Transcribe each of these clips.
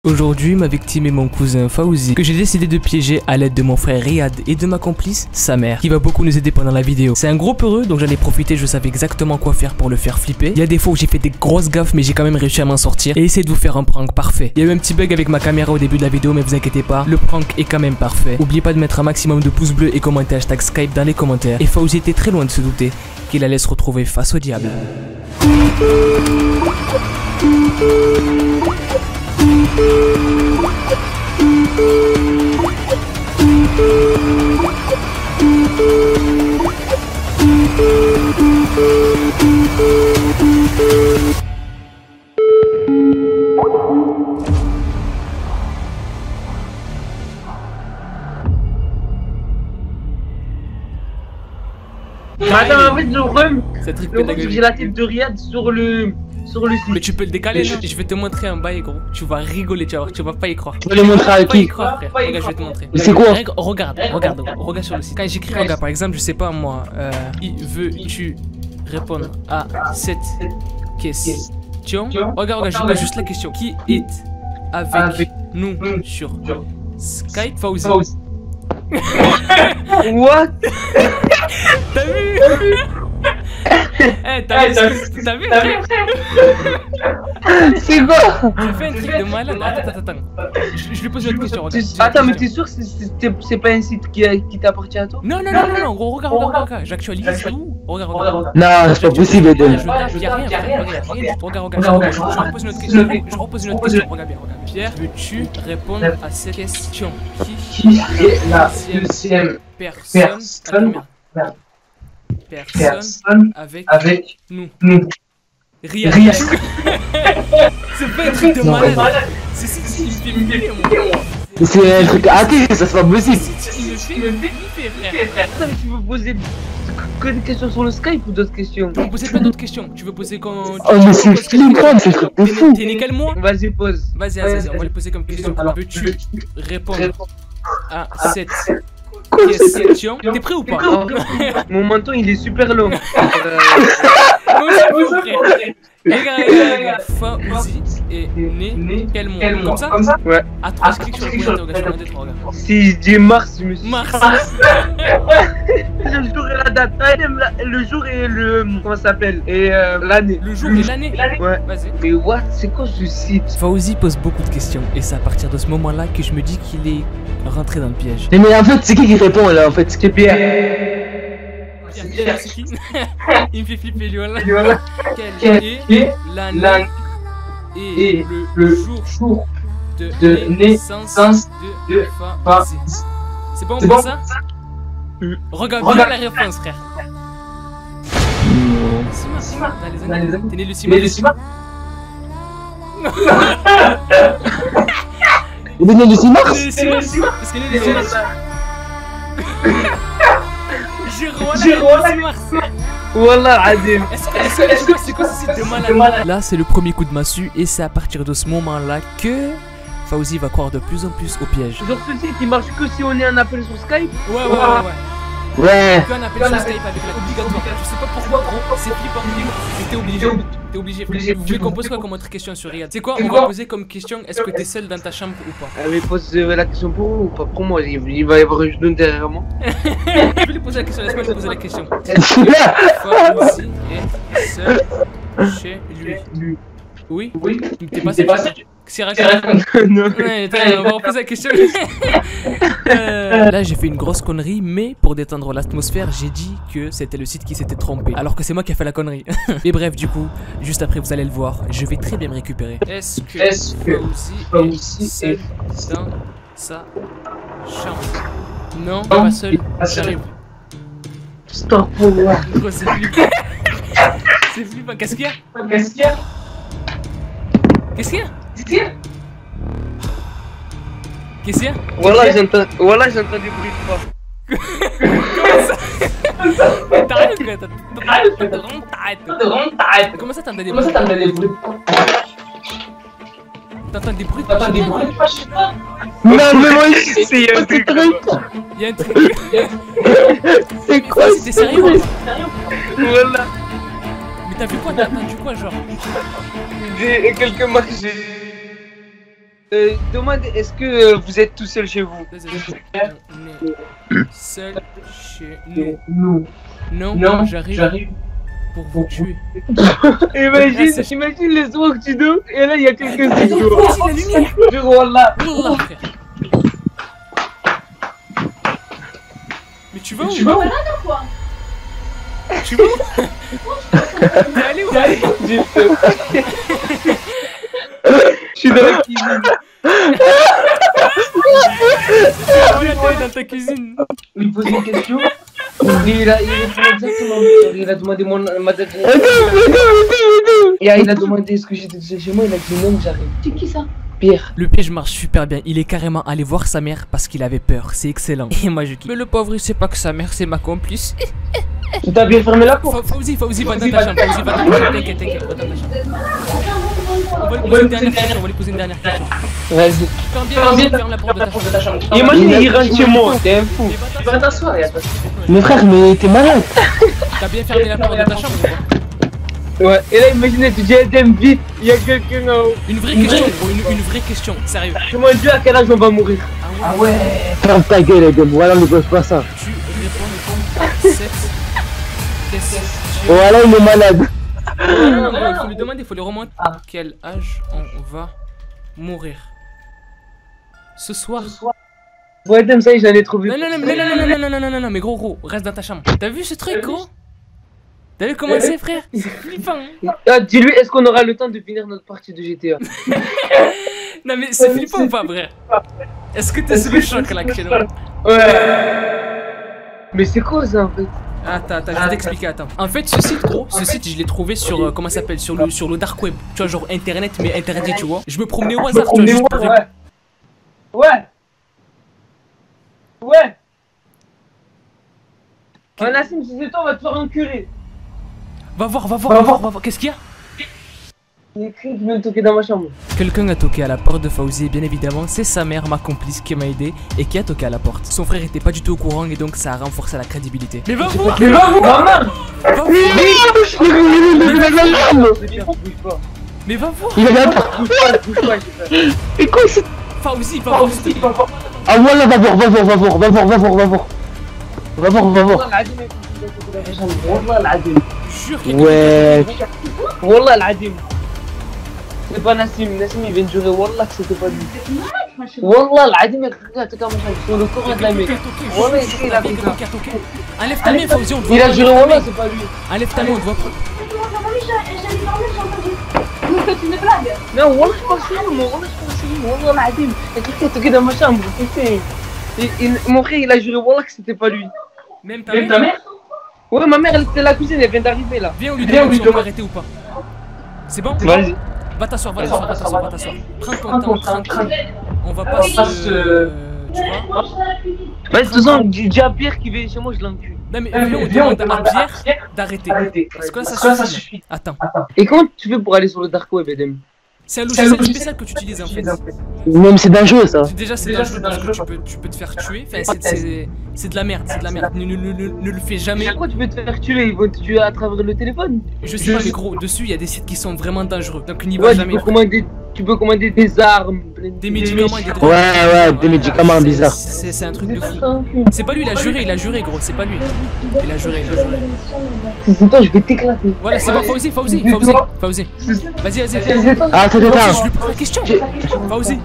Aujourd'hui, ma victime est mon cousin Fawzi, que j'ai décidé de piéger à l'aide de mon frère Riyad et de ma complice, sa mère, qui va beaucoup nous aider pendant la vidéo. C'est un gros peureux, donc j'en ai profité, je savais exactement quoi faire pour le faire flipper. Il y a des fois où j'ai fait des grosses gaffes, mais j'ai quand même réussi à m'en sortir et essayer de vous faire un prank parfait. Il y a eu un petit bug avec ma caméra au début de la vidéo, mais vous inquiétez pas, le prank est quand même parfait. N'oubliez pas de mettre un maximum de pouces bleus et commenter hashtag Skype dans les commentaires. Et Fawzi était très loin de se douter qu'il allait se retrouver face au diable. Attends, en fait, le rhum, j'ai la tête de Riyad sur le site. Mais tu peux le décaler, je vais te montrer un bail gros. Tu vas rigoler, tu vas voir, tu vas pas y croire. Tu vas le montrer à qui? Regarde, je vais te montrer. C'est quoi? Regarde sur le site. Quand j'écris, regarde, par exemple, je sais pas moi, veux-tu répondre à cette question? Regarde, je pose juste la question. Qui est avec nous sur Skype? Fawzi. What? T'as vu? T'as vu? C'est quoi? J'ai fait un truc de malade. Attends. Je lui pose une autre question. Regarde. Attends, mais t'es sûr que c'est pas un site qui t'appartient à toi? Non, gros, regarde. J'actualise tout. Regarde. Non, c'est pas possible, Eden. Y'a rien. Regarde. Je repose une autre question. Regarde bien. Pierre, veux-tu répondre à cette question? Qui est la deuxième personne avec nous? Riyad. C'est pas un truc de malade. C'est il me fait flipper, moi. C'est un truc hâté, ça c'est pas possible. Il me fait flipper, frère. Attends, mais tu veux poser que des questions sur le Skype ou d'autres questions? Tu veux poser plein d'autres questions. Tu veux poser quand... Oh mais c'est flippant, c'est un truc de fou. T'es nickel moi? Vas-y, pose. Vas-y, on va lui poser comme question. Veux-tu répondre à cette question? T'es prêt ou pas? Mon menton il est super long. Regarde. Fawzi est né quel mois? Comme ça? Ouais. Attends, je clique sur le point d'interrogation. Regarde. Si je dis mars, je me suis... Mars. Le jour et la date. Le jour et le... Comment ça s'appelle? Et l'année. Le jour et l'année? Ouais. Vas-y. Mais what? C'est quoi ce site? Fawzi pose beaucoup de questions et c'est à partir de ce moment-là que je me dis qu'il est rentré dans le piège. Mais en fait, c'est qui répond là en fait? C'est Pierre. Pierre, c'est qui? Il me fait flipper, lui, voilà. Quelle est l'année et le jour de naissance de Fawzi? C'est bon pour ça? Regarde bien la réponse, frère. Sima. Dans les années. T'es né le 6 mars? Il est né le 6 mars? Le 6 mars. Parce qu'il est né le 6 mars. J'ai le 6 mars. Wallah, Adim. C'est quoi ce site de malade? Là, c'est le premier coup de massue et c'est à partir de ce moment-là que Fawzi va croire de plus en plus au piège. Genre ce site il marche que si on est en appel sur Skype? Ouais. Un appel sur Skype avec la obligatoire. Je sais pas pourquoi, gros, c'est flippant. Mais t'es obligé. Vous voulez qu'on pose quoi comme autre question sur Riyad? C'est quoi? On va poser comme question, est-ce que t'es seul dans ta chambre ou pas? Mais pose la question pour vous ou pas pour moi? Il va y avoir une genou derrière moi. Je vais lui poser la question, laisse-moi lui poser la question. Fawzi est seul chez lui. Oui? T'es pas seul? C'est Non. Ouais, on va reposer la question. Là, j'ai fait une grosse connerie, mais pour détendre l'atmosphère, j'ai dit que c'était le site qui s'était trompé. Alors que c'est moi qui ai fait la connerie. Mais bref, du coup, juste après, vous allez le voir, je vais très bien me récupérer. Est-ce que Fawzi est seul dans sa chambre? Non, pas seul. J'arrive. Stop pour moi. Gros, c'est flippant. C'est flippant. Qu'est-ce qu'il y a? Qu'est-ce qu'il y a? Voilà, j'entends des bruits de pas. T'arrêtes. Comment ça t'entends des bruits? T'entends des bruits? Non, mais moi ici, c'est un truc. Il y a un truc. C'est quoi? T'es sérieux? Voilà. Mais t'as vu quoi? T'as entendu quoi, genre? Quelques marques, Demande, est-ce que vous êtes tout seul chez vous? On est seul chez nous. Non, j'arrive pour vous tuer. Imagine le soir que tu dors et là il y a quelqu'un qui Oh, dort. la lumière. Jure, Wallah. Wallah, frère. Mais tu vas où? Tu vas malade ou quoi? Tu vas où? T'es allé où? Je suis dans la cuisine. T'es dans ta cuisine. Il pose une question. Il répond exactement. Il a demandé ma date. Et il a demandé est-ce que j'étais chez moi. Il a dit non, j'arrive. C'est qui ça? Pierre. Le piège marche super bien, il est carrément allé voir sa mère parce qu'il avait peur, c'est excellent. Et moi je kiffe. Mais le pauvre il sait pas que sa mère c'est ma complice. Tu t'as bien fermé la porte. Fauzi, va dans ta chambre, Fauzi, va dans ta chambre, t'inquiète, va dans ta chambre. On va lui poser une dernière question, on va lui poser une dernière question. Vas-y. Ferme la porte de ta chambre. Imagine, il rentre chez moi, t'es un fou. Tu vas t'asseoir, y'a pas de soucis. Mais frère, mais t'es malade. T'as bien fermé la porte de ta chambre ou pas? Ouais, et là, imagine, tu dis, Edem, vite, il y a quelqu'un en haut. Une vraie question, gros, une vraie question, sérieux. Je me dis à quel âge on va mourir. Ah ouais. Ferme ta gueule, Edem. Voilà, ne pose pas ça. Tu réponds à cette question. Voilà, il est malade. Non, gros, il faut lui demander, il faut lui remonter. À quel âge on va mourir? Ce soir. Ouais, Edem, ça y est, j'en ai trouvé. Non, mais gros, reste dans ta chambre. T'as vu ce truc, gros? T'as vu comment c'est, frère? C'est flippant, hein? Ah, dis-lui, est-ce qu'on aura le temps de finir notre partie de GTA? Non, mais c'est flippant ou pas, frère? Est-ce que t'es sous le choc là, actuellement? Ouais. Mais c'est quoi ça en fait? Attends, je vais t'expliquer, attends. En fait, ce site, gros, je l'ai trouvé sur, comment ça s'appelle, sur le dark web. Tu vois, genre internet, mais interdit, tu vois. Je me promenais au hasard, tu vois, juste pour répondre. Ouais. Oh, Nassim, si c'est toi, on va te faire enculer. Va voir, qu'est-ce qu'il y a? Il écrit qu'il vient de toquer dans ma chambre. Quelqu'un a toqué à la porte de Fauzi, bien évidemment, c'est sa mère, ma complice, qui m'a aidé et qui a toqué à la porte. Son frère était pas du tout au courant et donc ça a renforcé la crédibilité. Mais va voir! Maman! Mais va voir! Il est là. Bouge pas, Et quoi, c'est. Fauzi, va voir! Ah, voilà, va voir. Wallah l'Adim. Jure qu'il Ouais. Wallah l'Adim. C'est pas Nassim, il vient de jurer Wallah que c'était pas lui. Wallah l'Adim, il a toqué à ma chambre sur le corps de la mec. Wallah, il a toqué. Enlève ta main, Fauzi, on te voit. Il a juré Wallah, c'est pas lui. Enlève ta main, on te voit pas. C'est une blague. Non, Wallah, je pense que c'est lui, Wallah l'Adim. Il a toqué dans ma chambre, putain. Mon frère, il a juré Wallah que c'était pas lui. Même ta mère? Ouais, ma mère, elle était à la cuisine, elle vient d'arriver là. Viens, on lui demande si on peut arrêter ou pas. C'est bon? Vas-y. Va t'asseoir. Prends ton temps, tranquille. On va pas se... Tu vois? Ouais, de toute façon, dis à Pierre qui vient chez moi, je l'encule. Non mais viens, on demande à Pierre d'arrêter. Parce que là, ça suffit. Attends. Et comment tu fais pour aller sur le dark web, Edem? C'est un logiciel spécial que tu utilises en fait. Même c'est dangereux ça. Déjà c'est dangereux parce que tu peux te faire tuer. Enfin c'est de la merde, Ne le fais jamais. Pourquoi tu peux te faire tuer? Ils vont te tuer à travers le téléphone? Je sais pas mais gros, dessus il y a des sites qui sont vraiment dangereux. Donc n'y va jamais. Tu peux commander des armes, des médicaments et des drogues. Ouais, des médicaments bizarres. C'est un truc de fou. C'est pas lui, il a juré gros, c'est pas lui. Il a juré. C'est toi, je vais t'éclater. Voilà, c'est bon, Fauzi. Vas-y. Ah, attends. Je lui pose la question. Fauzi.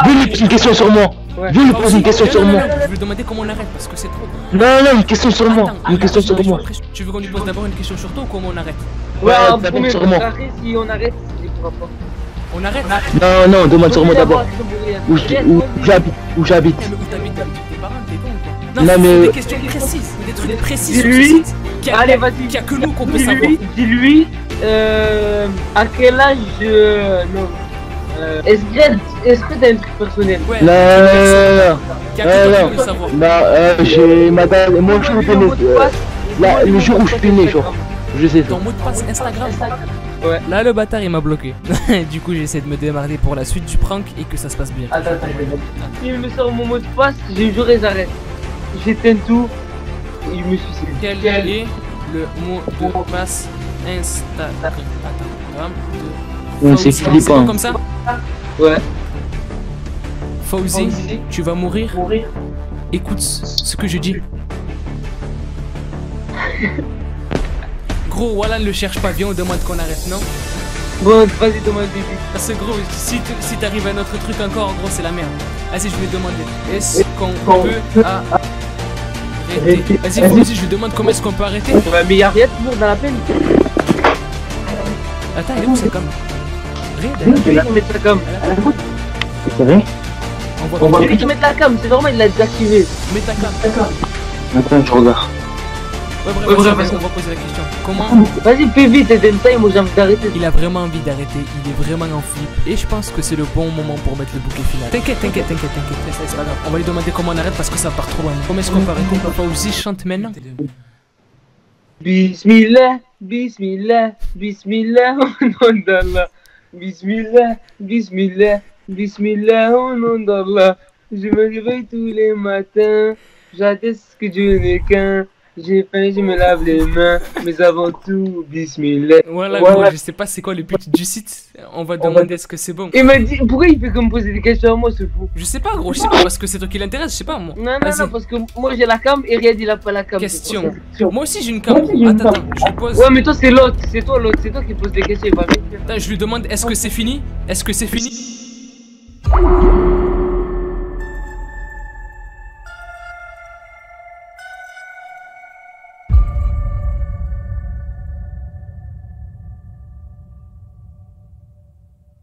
Viens une question sur moi. Viens lui poser une question sur moi. Je vais lui demander comment on arrête parce que c'est trop. Non, une question sur moi. Une question sur moi. Tu veux qu'on lui pose d'abord une question sur toi ou comment on arrête? Ouais, en premier, si on arrête, il pourra pas. On arrête? Non, demande sur moi d'abord. Où j'habite. Où t'habites? Tes parents, t'es bon ou Non, mais... des questions précises, des trucs précis sur ce site. Allez, vas-y. Qu'il y a que nous qu'on peut savoir. Dis-lui, à quel âge, non. Est-ce que t'as un truc personnel? Ouais. Non. Qu'il y a que toi qui peut savoir. Non, j'ai madame, mon jour de né. Le jour où je suis né, genre. Je sais ça. Ton mot de passe Instagram? Ouais. Là, le bâtard il m'a bloqué. Du coup, j'essaie de me démarrer pour la suite du prank et que ça se passe bien. Attends. Il me sort mon mot de passe, j'ai juré, j'arrête. J'éteins tout et je me suicide. Quel est le mot de passe Instagram de... C'est flippant. comme ça? Ouais. Fawzi, tu vas mourir. Écoute ce que je dis. Gros, voilà, ne le cherche pas, viens, on demande qu'on arrête, non? Bon, vas-y, demande Bibi. Parce que gros, si t'arrives à un autre truc encore, en gros, c'est la merde. Vas-y, je vais demander. Est-ce qu'on peut arrêter? Vas-y, Fawzi, je lui demande comment est-ce qu'on peut arrêter. Mais y'a rien toujours dans la peine. Attends, il est où c'est comme? Rien, on met sa cam. C'est vrai? On va Il met la cam, c'est normal, il l'a désactivé. Mets ta cam. Attends, je regarde. Ouais, bref, vas-y, on va poser la question. Comment? Vas-y, fais vite, t'aimes ça, moi j'ai envie d'arrêter. Il a vraiment envie d'arrêter, il est vraiment en flip. Et je pense que c'est le bon moment pour mettre le bouquet final. T'inquiète, c'est pas grave. On va lui demander comment on arrête parce que ça part trop loin. Comment est-ce qu'on peut arrêter? Papa aussi chante maintenant. Bismillah, Bismillah, Bismillah, au nom d'Allah. Bismillah, Bismillah, Bismillah, au nom d'Allah. Je me réveille tous les matins, j'atteste que Dieu n'est qu'un. J'ai faim, je me lave les mains, mais avant tout, Bismillah. Voilà, gros, je sais pas c'est quoi le but du site. On va demander est-ce que c'est bon. Il m'a dit, pourquoi il fait comme poser des questions à moi, ce fou? Je sais pas, gros, je sais pas parce que c'est toi qui l'intéresse, je sais pas moi. Non, parce que moi j'ai la cam et Riyad il a pas la cam. Question. Moi aussi j'ai une cam. Attends, je lui pose. Ouais, mais toi c'est l'autre, c'est toi l'autre, c'est toi qui pose des questions, il va rien faire. Attends, je lui demande est-ce que c'est fini? Est-ce que c'est fini?